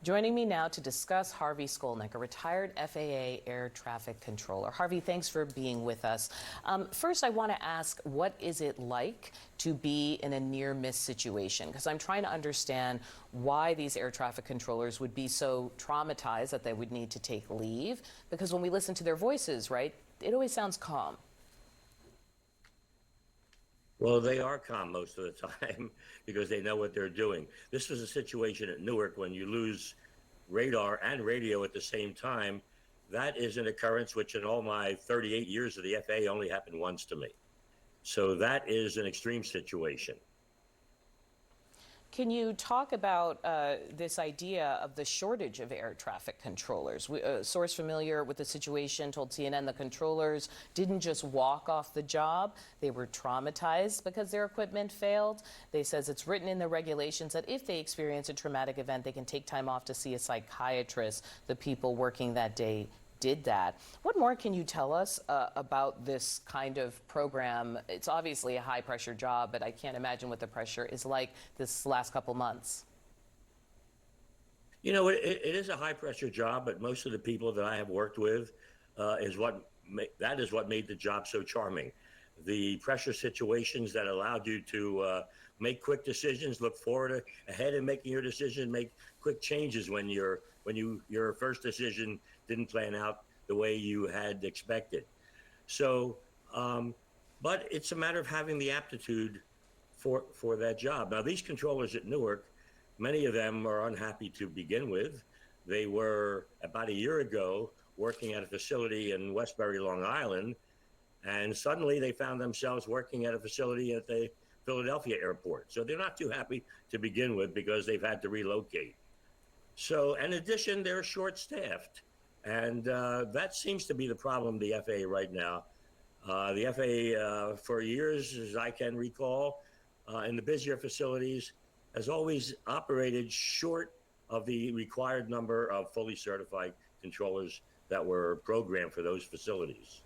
Joining me now to discuss Harvey Scolnick, a retired FAA air traffic controller. Harvey, thanks for being with us. First, I want to ask, what is it like to be in a near-miss situation? Because I'm trying to understand why these air traffic controllers would be so traumatized that they would need to take leave. Because when we listen to their voices, right, it always sounds calm. Well, they are calm most of the time because they know what they're doing. This was a situation at Newark when you lose radar and radio at the same time. That is an occurrence which in all my 38 years of the FAA only happened once to me. So that is an extreme situation. Can you talk about this idea of the shortage of air traffic controllers? A source familiar with the situation told CNN the controllers didn't just walk off the job. They were traumatized because their equipment failed. They says it's written in the regulations that if they experience a traumatic event, they can take time off to see a psychiatrist. The people working that day did that. What more can you tell us about this kind of program? It's obviously a high-pressure job, but I can't imagine what the pressure is like this last couple months. You know, it is a high-pressure job, but most of the people that I have worked with that is what made the job so charming. The pressure situations that allowed you to make quick decisions, look forward ahead in making your decision, make quick changes when your first decision didn't plan out the way you had expected. So, but it's a matter of having the aptitude for that job. Now, these controllers at Newark, many of them are unhappy to begin with. They were about a year ago working at a facility in Westbury, Long Island, and suddenly they found themselves working at a facility at the Philadelphia airport. So they're not too happy to begin with because they've had to relocate. So in addition, they're short-staffed. And that seems to be the problem of the FAA right now. The FAA, for years, as I can recall, in the busier facilities, has always operated short of the required number of fully certified controllers that were programmed for those facilities.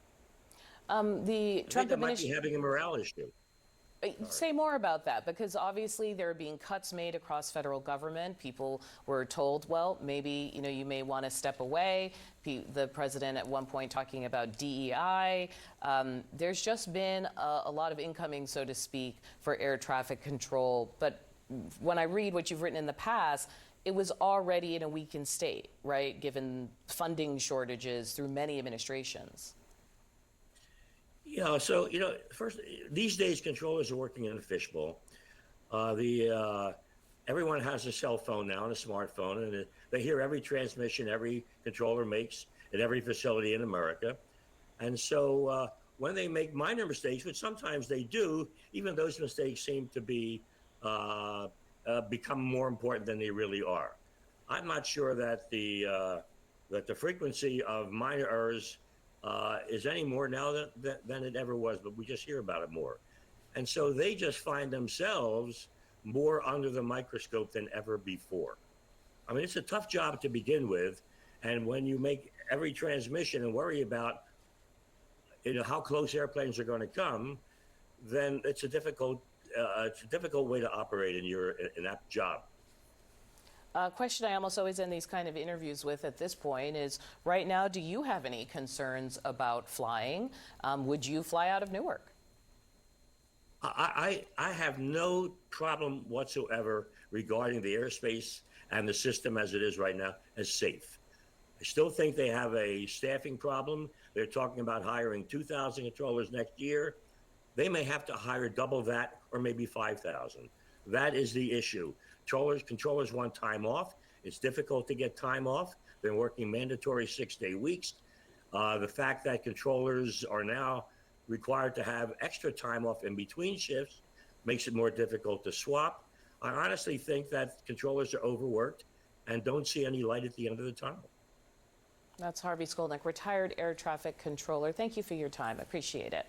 The I think Trump that might be administration. having a morale issue. Say more about that, because obviously there are being cuts made across federal government. People were told, well, maybe you may want to step away. The president at one point talking about DEI. There's just been a lot of incoming, so to speak, for air traffic control. But when I read what you've written in the past, it was already in a weakened state, right, given funding shortages through many administrations. Yeah, so first these days controllers are working in a fishbowl. Everyone has a cell phone now and a smartphone, and they hear every transmission every controller makes at every facility in America. And so when they make minor mistakes, which sometimes they do, even those mistakes seem to be become more important than they really are. I'm not sure that the frequency of minor errors is any more now than it ever was, but we just hear about it more. And so they just find themselves more under the microscope than ever before. I mean, it's a tough job to begin with. And when you make every transmission and worry about how close airplanes are going to come, then it's a difficult way to operate in that job. A question I almost always end these kind of interviews with at this point is, right now, do you have any concerns about flying? Would you fly out of Newark? I have no problem whatsoever regarding the airspace and the system as it is right now as safe. I still think they have a staffing problem. They're talking about hiring 2,000 controllers next year. They may have to hire double that or maybe 5,000. That is the issue. Controllers want time off. It's difficult to get time off. They're working mandatory 6-day weeks. The fact that controllers are now required to have extra time off in between shifts makes it more difficult to swap. I honestly think that controllers are overworked and don't see any light at the end of the tunnel. That's Harvey Scolnick, retired air traffic controller. Thank you for your time. Appreciate it.